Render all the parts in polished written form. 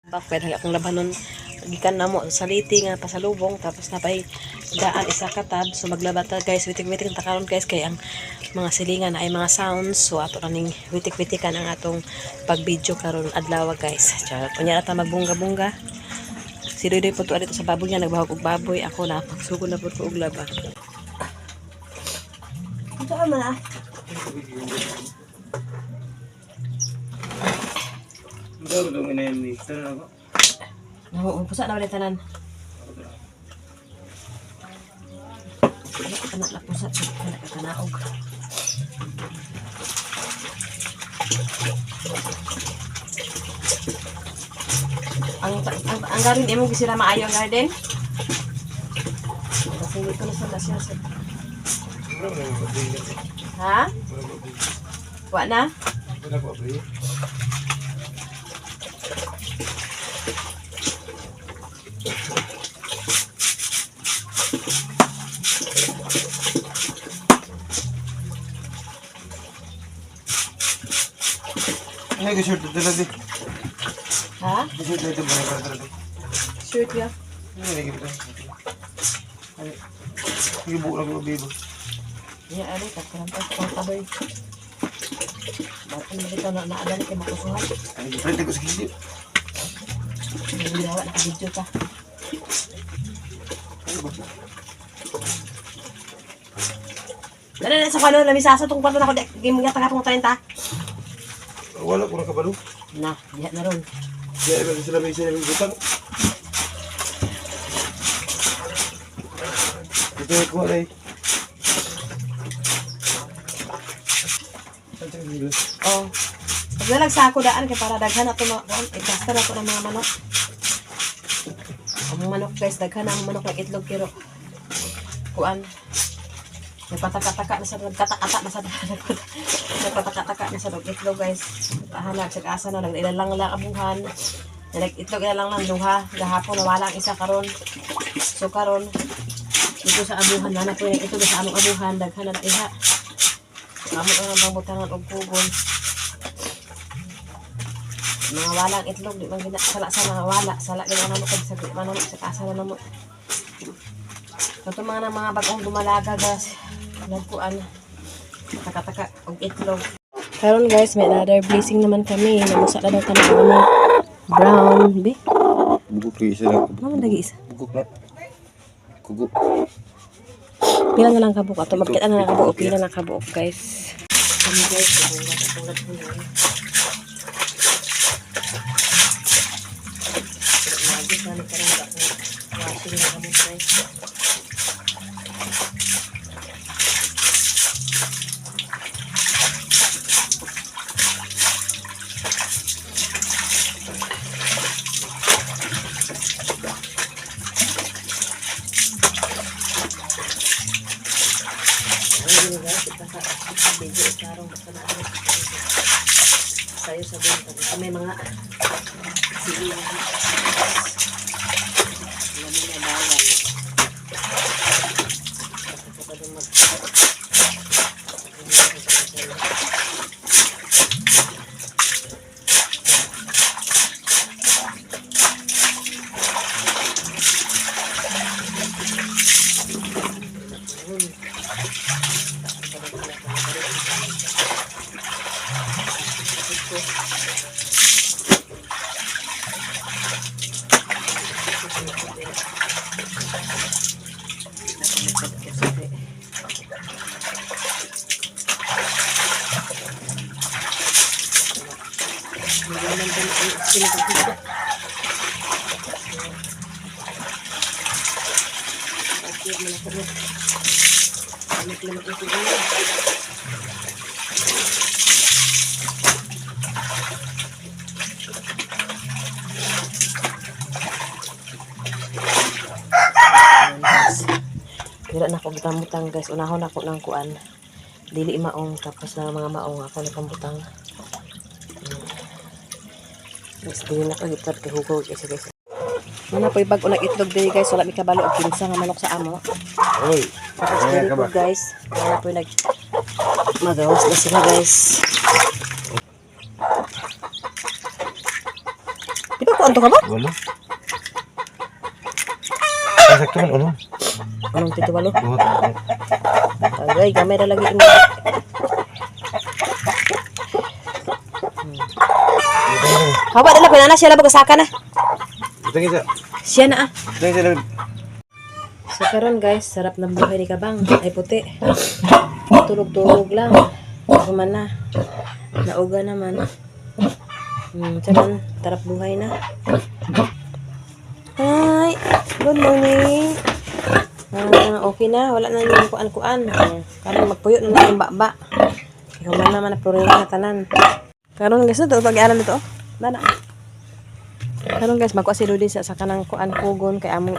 Bakit akong labanon gikan na mo sa liti nga pasalubong tapos napay daan isa katad so maglabata guys witik-witik ta karon guys kay ang mga silingan ay mga sounds so ato kaning witik-witikan ang atong pag-video karon adlaw guys. Charot unya ta magbungga-bungga. Si Doy po dito sa baboy niya nagbahog og baboy ako na pagsugod na pud ko og laba. Ito man ah. Ito dong ina yung mixer ako. Oo, pusa na ulit tanan. Kana la pusa kana kanaog. Ang garin imo gisira maayo ang garden. Kasi dito na sa siya. Ha? Wa na? Ano yung shirt dito natin? Ha? Shirt dito ba na Shirt ya. Ano yung dito? Yung buo lang yung bibo. Ya, ari karampas ko taboy. Bakit mo dito na naadali kay makusuhan? Ano yung print ko sa hindi? Hindi daw na video ka. Ano ba? Dala sa kano na misasa tong kwarto na ko game nga taga tong 30. Wala ko na kabalo. Na, diha na ron. Kaya ba sila may sila may butang? Ito ko ay. Oh. Paglalag sa ako daan kay para daghan na to i-plaster na to ng mga manok. Ang manok guys, daghan na ang manok ng itlog pero kuan. Nagpataka-taka na sa nagkataka na sa nagpataka-taka na sa itlog guys. Tahanag sa asa na nag-ilalang lang abuhan. Nag-itlog ilalang lang duha. Gahapon nawala ang isa karon. So karon dito sa abuhan na po yung itlog sa among abuhan daghan na iha. Amo ang pangbutangan og kugon. Mga walang itlog di man sala sa mga wala, sala gyud namo kag sa manok sa asa na namo. Kato mga bagong dumalaga guys. Nagkuan taka-taka og itlog. Karon guys, may another blessing naman kami. Namusa na daw kami ng brown bi. Bugok ko isa lang. Naman lagi isa. Bugok na. Kugok. Pila na lang kabuok ato. Magkita na lang kabuok. Pila na lang kabuok guys. Kami guys, tulad po yan. Lagi kami karang washing na kami guys. Sayo sa bento. May mga sige. Lamin na bawal. Kapag mag Dila na ako butang-butang guys. Unahon ako ng kuan. Dili maong tapos na mga maong ako na pambutang. Guys, dili na ko gitar kay hugaw guys guys. Mana po ibag unang itlog dili guys. Wala mi kabalo og kinsa nga manok sa amo. Oy. Tapos dili po guys. Mana po nag magawas na sila guys. ba? Kuan to ka ba? Walo. Ay, sakto man, ano? Anong tito walo? Buhat. Agay, gamay ra lagi ini. Hawa dala pinana siya labag saka na. Ito nga. Siya na ah. Ito nga. So karon guys, sarap ng buhay ni Kabang. Ay puti. Tulog-tulog lang. Ako man na. Nauga naman. Charan, tarap buhay na. Hi. Good morning. Okay na, wala na yung kuan-kuan. Karon magpuyo na yung baba. Ikaw man naman na problema na tanan. Karon guys, ito pag-aaral nito. Dana. Karon guys, magkuha si Rudy sa kanang kuan kugon kay among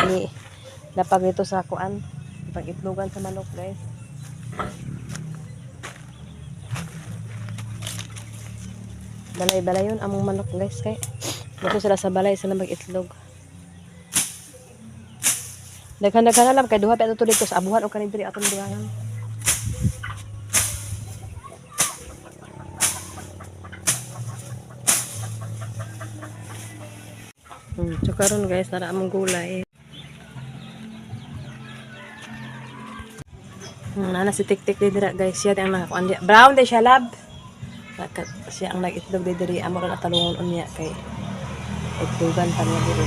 lapag nito sa kuan. Pag-itlogan sa manok guys. Balay-balay yun among manok guys kay. Dito sila sa balay sila mag-itlog. Daghan-daghan na lang kay duha pa ito dito sa abuhan o kanindri atong duhanan. So karon guys, nara among gulay. Nana si Tik-Tik dira guys, siya ang nakakuan di. Brown di siya lab. Siya ang nag-itlog diri amo ra talungon unya kay itlogan pa niya diri.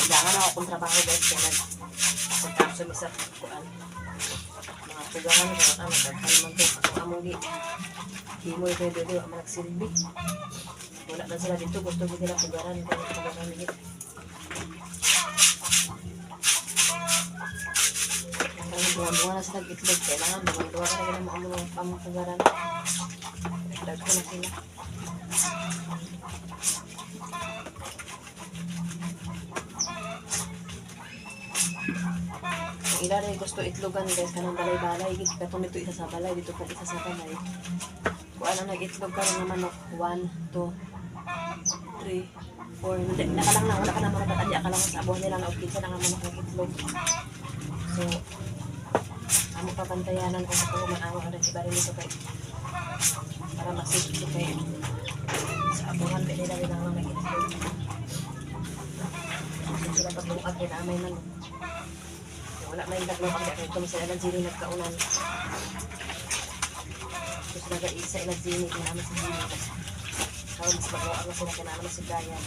Kailangan ako kung trabaho guys kaya nag-kapsumi sa kuan. Mga tugangan ko na magdaghan man to ang among himoy kayo dito ang nagsilbi. Wala na sila dito, gusto ko nila tugaran dito. Kaya bunga na sila itlog, kailangan bunga ka na gina mga pamatugaran. Dagko na sila. Ila rin gusto itlogan guys, kanang balay-balay. Katong dito isa sa balay, dito pa isa sa balay. Kung ano nag-itlog ka rin naman, 1, 2, 3, 4. Nakalang na, wala ka na mga batadya. Akalang sa abuhan nila na ukitsa na nga manok nag-itlog. So, amo papantayanan kung sa kung manawa ka rin iba rin ito kay para masip ito kay sa abuhan nila rin ang mga nag-itlog. So, sila paglungkag kay naamay man. Wala na yung naglaw pag ito sa ilang zini nagkaunan. So sila ka isa ilang zini kaya naman sa zini. Kaya mas maglaw ang sila kaya naman sa gayan.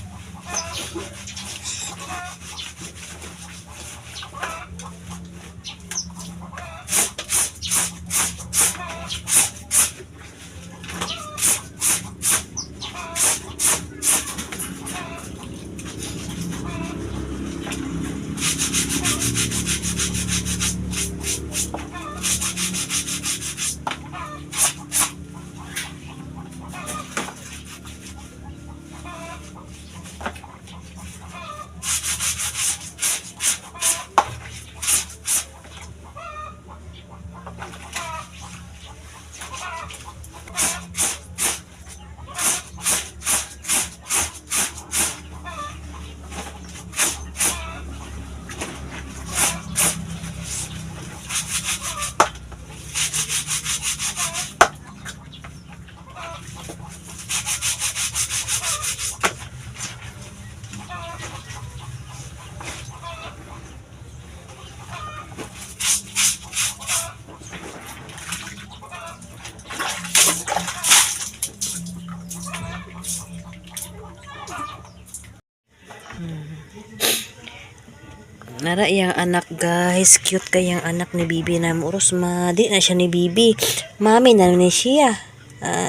Nara iyang anak guys, cute kayang anak ni Bibi na muros di na siya ni Bibi. Mami na ni siya.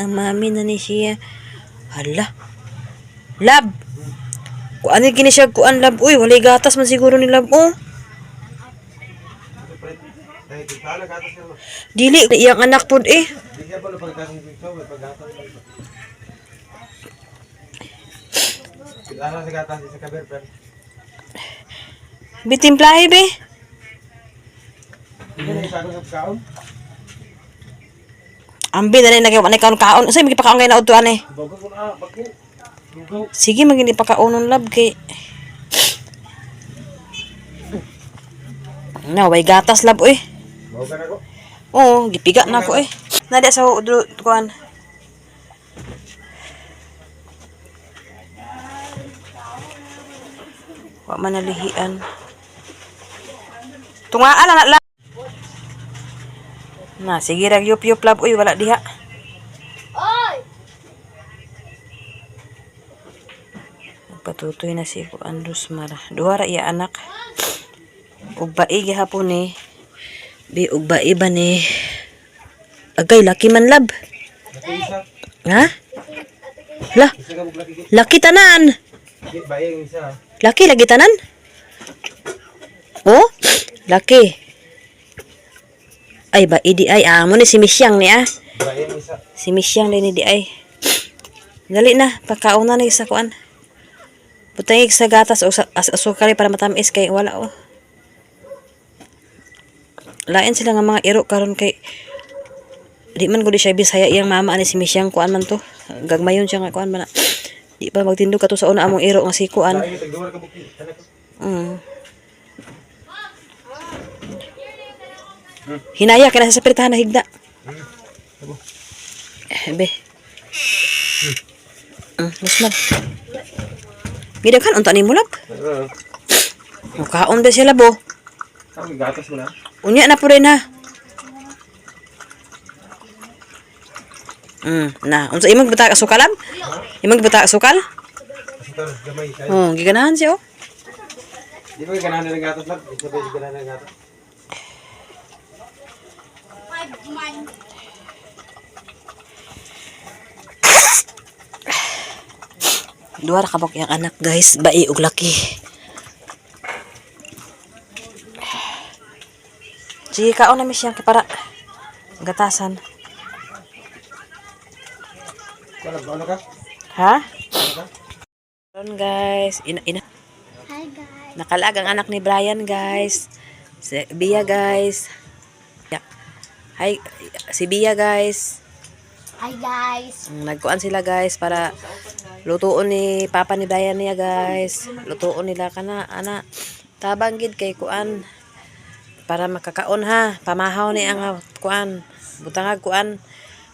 Mami na ni siya. Hala. Lab. Kuan ni kini siya kuan lab. Uy, walay gatas man siguro ni lab oh. Dili iyang anak pud eh. Bitimplahe be. Ambi na rin nagawa na kaon-kaon. Say magipakaon kay na udto ani. Sige, maging ipakaunon lab kay way gatas lab oy. Mau ka na ko? Oo, gipiga na ko eh. Nada sa kuan. Wa man nalihian. Tungaan na lab. Na, sige rag yup-yup lab uy, wala diha. Patutoy na si Kuan Rosmar. Duha ra iya anak. Ug bae gihapon ni. Bi ug bae ba ni? Agay laki man lab. Ha? La. Laki tanan. Bayang isa. Laki lagi tanan. Oh? Laki. Ay ba idi ay amo ni si Misyang ni ah. Bayang isa. Si Misyang din ni di ay. Dali na pagkauna ni sa kuan. Butangig sa gatas o sa asukal para matamis kay wala oh. Lain sila nga mga iro karon kay di man gud siya Bisaya iyang mama ani si Misyang kuan man to. Gagmayon siya nga kuan man. Di pa magtindog kato sa una among iro nga si kuan. Bayang tagduwar ka buki. Tanak ko. Hinaya ka na sa pirtahan na higda. Be. Mas man. Gida kan unta ni mulap. Mukaon ba sila bo? Ang gatas mo na. Unya na po rin ha. Na, unsa imong buta sukalam? Imong buta sukal? Asukal gamay kay. Oh, giganahan siya oh. Di ba ganahan ng gatas lang? Di ba ganahan ng gatas? Duha ra kabok yang anak guys, bae ug laki. Sige kaon na mi siya kay para gatasan. Ano ka? Ha? Karon guys, ina. Hi guys. Nakalag ang anak ni Brian guys. Si Bia guys. Yeah. Hi, si Bia guys. Hi guys. Nagkuan sila guys para lutuon ni papa ni Brian niya guys. Lutuon nila kana ana tabang gid kay kuan para makakaon ha. Pamahaw ni ang kuan. Butangag kuan.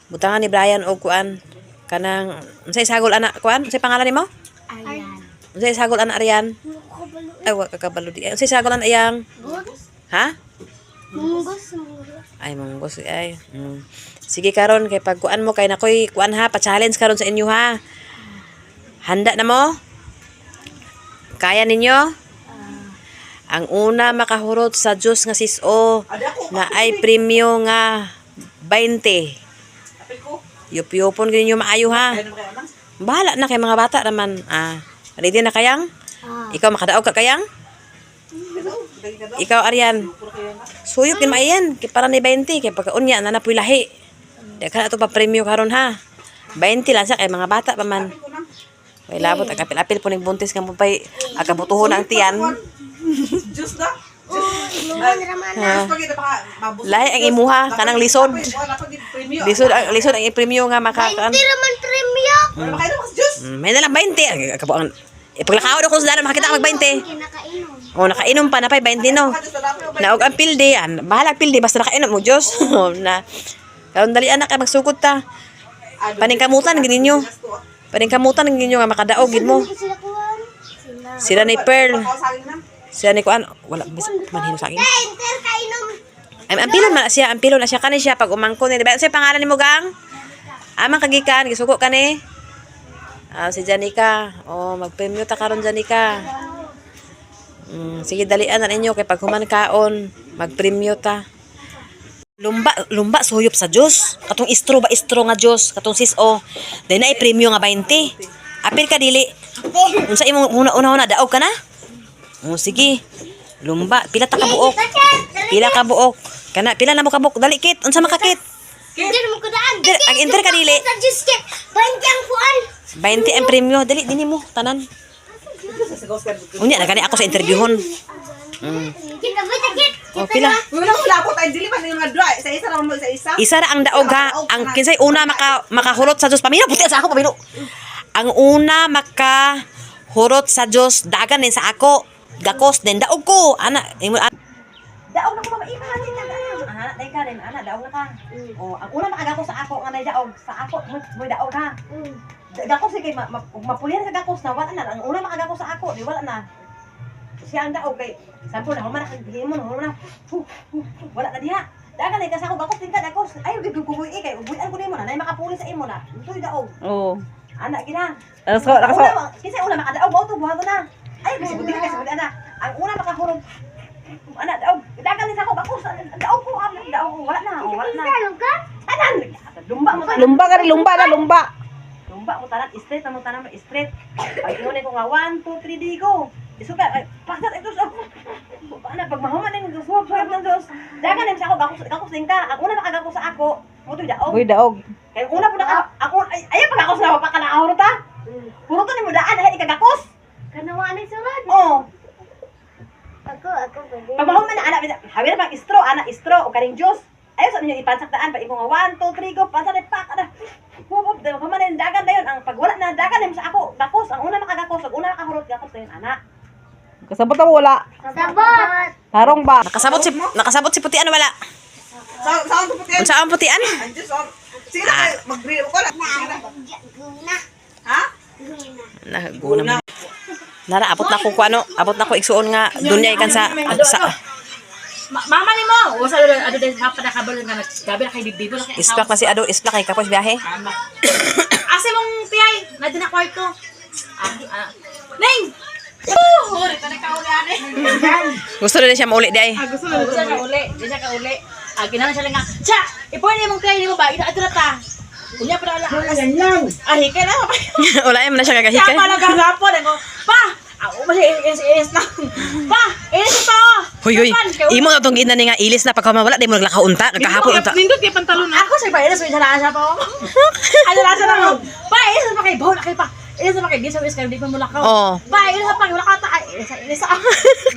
Butangan ni Brian og kuan kanang unsay sagol anak kuan? Unsay pangalan nimo? Ayan. Unsay sagol anak Arian? Ay wa ka kabalo di. Unsay sagol anak iyang? Ha? Munggos. Ay monggos ay. Sige karon kay pagkuan mo kay nakoy kuan ha, pa-challenge karon sa inyo ha. Handa na mo? Kaya ninyo? Ang una makahurot sa Diyos nga siso na ay premyo nga 20. Yup-yupon ninyo maayo ha. Bahala na kay mga bata naman. Ready na kayang? Ikaw makadaog ka kayang? Ikaw Arian. Suyok din maiyan kay para ni 20 kay pagkaunya na napoy lahi. Deka ato pa premyo karon ha. 20 lang sa kay mga bata pa man. Way labot ang apil-apil po ning buntis nga pay agabutuhon ang tiyan. Juice na? Lahi ang imuha kanang lisod. Lisod ang ipremyo nga makakaan. Hindi naman premyo. Makain mo kasi juice. May na lang 20. Kabo ang ipaglakaw daw ko sa dara makita mag 20. Kinakainom. Oh nakainom pa na pay 20 no. Naog ang pilde bahala pilde basta nakainom mo Dios. Na karon dali anak kay magsugod ta. Paningkamutan gid ninyo. Paningkamutan ninyo nga makadaog gid mo. Sila kuwan. Sila ni Pearl. Saging na. Sila ni kuan wala manhino sa akin. Enter kainom. Ay ampilon man siya, ampilon na siya kani siya pag umangkon ni. Sa pangalan nimo gang? Amang kagikan gisugo kani. Si Janica. Oh, magpremyo ta karon Janica. Sige dalian na ninyo kay pag human kaon, magpremyo ta. Lumba suyop sa Dios. Katong istro ba istro nga Dios, katong sis-o. Dai na i-premyo nga 20. Apil ka dili. Unsa imong una daog ka na? Sige. Lumba, pila ta ka buok? Pila ka buok? Kana pila na mo ka buok? Dali kit, unsa makakit? Hindi naman ko daan. Ang enter ka dili. Sa Diyos kit. 20 ang kuwan. 20 ang premyo, dali dinhi mo tanan. Unya na gani ako sa interviewon. Kita ba takit? Oh, pila? Wala ko tayo dili man yung mga dry. Isa ra mo isa. Isa ra ang daog ha. Ang kinsay una makahurot sa Dios pamilo puti sa ako pamilo. Ang una makahurot sa Dios dagan din sa ako. Gakos din daog ko. Ana, daog na ko maipahan din ana. Ana, dai ka din ana, daog na ka. Oh, ang una makagakos sa ako nga nay daog, sa ako mo daog ha. Gakos kay mapulihan sa gakos na wala na. Ang una makagakos sa ako, di wala na. Siya ang daog kay sampo na human nakagihimo na. Wala na diha. Dagan ay kasako gakos din ka gakos. Ay giguguy kay ubuyan ko nimo na nay makapuli sa imo na. Utoy daog. Oo. Ana gina. Nakaso. Kinsa una makadaog mo to buhaton na. Ay kasi buti ka sa ana. Ang una makahurog. Ana daog. Dagan din sa ako gakos. Daog ko daog ko wala na. Wala na. Anan. Lumba mo tanan. Lumba ka rin, lumba na, lumba. Lumba mo tanan straight mo tanan straight. Pag ingon ko nga 1 2 3 di go. Isuka pasat ito sa ana pag mahuman ning suwag ng Dios. Dagan din sa ako gakos din ka. Ang una makagakos sa ako. Mo to daog. Uy, daog. Kaya una po na ako, ay pag ako sa pa ka nakahurot ha? Puro to ni mo daan, dahil ikagakos. Kanawa ni sulod. Oo. Ako pwede. Pag mahuman na, anak, hawi na pang istro, anak, istro, o karing Diyos. Ayaw sa ninyo ipansaktaan, pa imo nga 1, 2, 3, go, pansa na pak, ana. Hubog, kaman na yung dagan na yun. Ang pag wala na, dagan na yun sa ako. Gakos, ang una makagakos, ang una nakahurot, gakos na yun, anak. Kasabot mo wala. Sabot. Tarong ba? Nakasabot si putian, wala. Saan ko putian? Saan putian? Diyos, sige na, mag-grill ko lang. Sige na. Guna. Ha? Naguna. Nara, abot na ko ano, abot na ko igsuon nga, dunya ikan sa Mama ni mo. O sa ado din ha pada kabel nga gabi na kay bibibo na kay. isplak na si Ado, isplak kay kapos biyahe. Ase mong tiyay, na din na kwarto. Ning. Hori ta na kauli ane. Gusto na siya mauli di ay. Gusto siya ka uli, di siya ka uli. Ginawa siya lang nga. Cha, ipuan mong tiyay ni mo ba? Ina adra ta. Kunya pa na. Hikay na. Wala na siya Siya kagahikay. pa naghahapon ako. Pa, ako ba is lang. Pa, ilis pa. Huy, imo na itong gina nga ilis na pagka mawala, di mo naglakaunta, nagkahapon unta. Nindot kay pantalon na. Ako sa ilis, may siya pa. Ano lang siya lang. Pa, ilis pa kay Baw, nakay pa. Ilis pa kay Gisa, ilis kayo, di pa mo lakaw. Oo. Pa, ilis pa, wala ka ta. Ilis pa.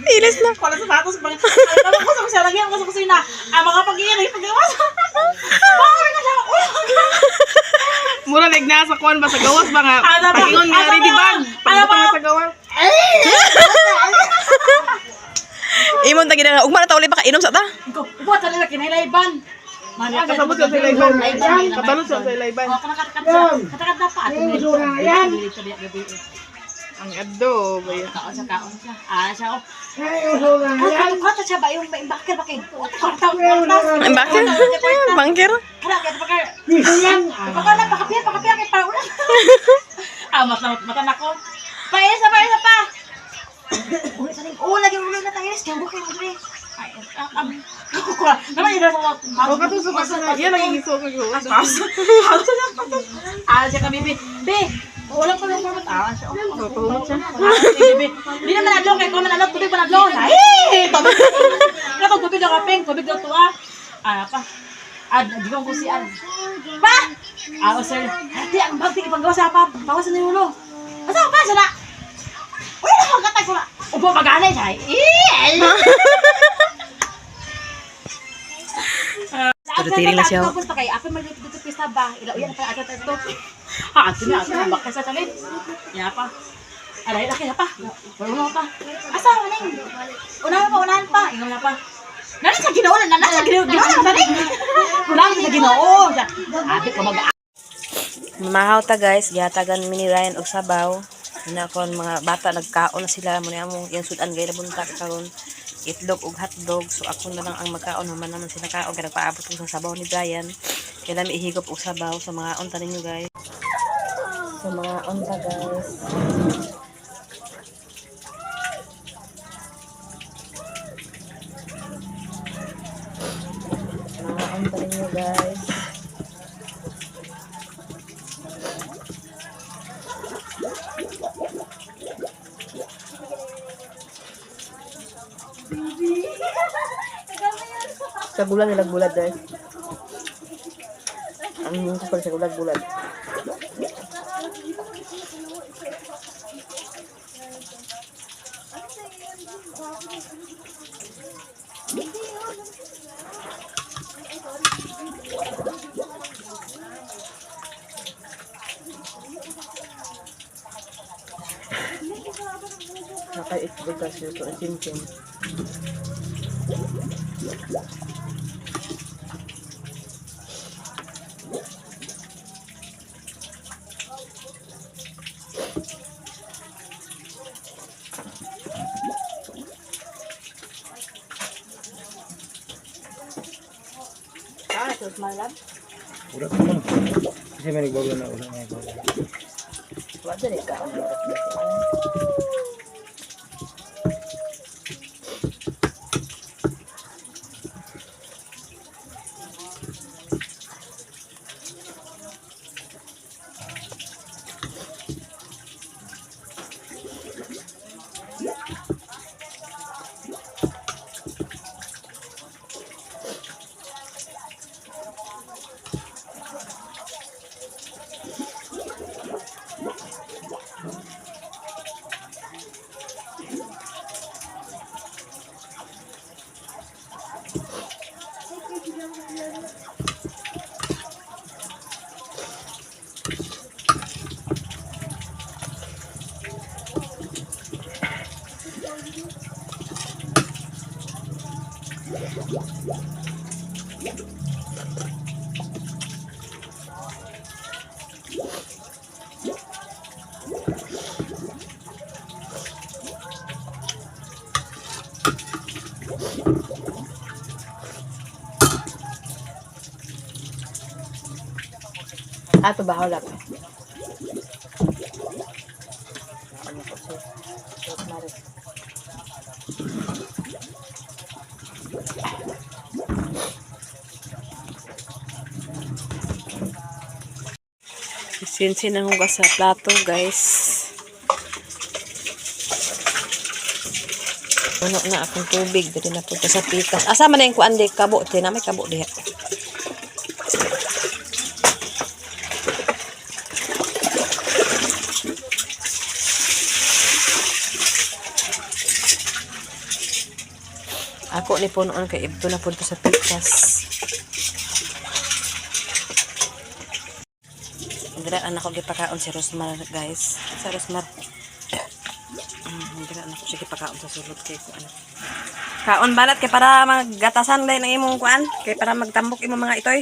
Ilis na. Wala sa batos. Alam ko sa kusya, lagyan ko sa kusina. Ang mga pag-iiri, pag-iwas. Pa, wala ka siya. Mura nagna sa kuan ba sa gawas ba nga? Ano ba? Pagingon nga Ano ready ba? bag. Ano Pagbuto ba? nga sa gawas. Imong ta gina ugma na ta uli pa kainom sa ta. Buat talaga kinailayban. Kasabot sa ilayban. Kabalot sa ilayban. Oh, katakat na pa. Ang addo ba yun? Kaon siya. Siya oh. Kata siya ba yung bakir ba kay? Ang bakit? Bangker. Kaya kita bakir. Baka na pakapia kay paulan. Mata na ko. Paisa pa. Lagi ulit na tayo. Kaya bukay mo dre. Ay, naman yun sa O katusok ka sa yan ang iso ko. siya kami be. Wala pa lang kumot. Siya. Tuhumot siya. Hindi naman adlaw kay ko man adlaw tubig man adlaw. Ay, tubig. Katong tubig daw kapeng, tubig daw tuwa. Pa. Di ko si Pa. Sir. Hati ang bagti ipagawa sa pa. Bawasan ni ulo. Asa pa sila? Uy, nakakatay ko na. Upo maganay siya. Tuturing na siya. Tapos pa kay ape maglito dito pista ba? Ilaw yan pa ato to. Ato na bakit sa talit. Ya pa. Alay laki na pa. Wala pa. Asa man ning? Unahan pa. Ingon na pa. Nani sa Ginoo na sa Ginoo na tani. Kulang sa Ginoo. Ape ka mag Mahaw ta guys, gihatagan mi ni Ryan og sabaw. Ina kon mga bata nagkaon na sila mo ni among yang sudan gay bunta karon itlog ug hotdog. So ako na lang ang magkaon naman sila kaon kaya nagpaabot ko sa sabaw ni Brian. Kaya mi ihigop og sabaw sa mga unta ninyo guys. Sa mga unta guys. Mga unta ninyo guys. Sa bulan nila bulad guys. Ang yung kapal sa bulad. Ay, ito kasi ito. Ang simsim. Ito, smalag. Udah pun. Kasi may nagbago na ulang may bago. Wala rin ka. Ato ba hawlap? Ano po siya? Rosemary. Sinsin ang hugas sa plato, guys. Puno na akong tubig. Dito na punta sa pikas. Asa man na yung kuan di kabo? Tina, may kabo diha. Ako ni punoon kay ibto na punta sa pikas. Dira anak ko gipakaon si Rosmar, guys. Sa Rosmar. Dira anak ko siya gipakaon sa sulod kay kuan. Kaon balat kay para maggatasan dai ng imong kuan, kay para magtambok imong mga itoy.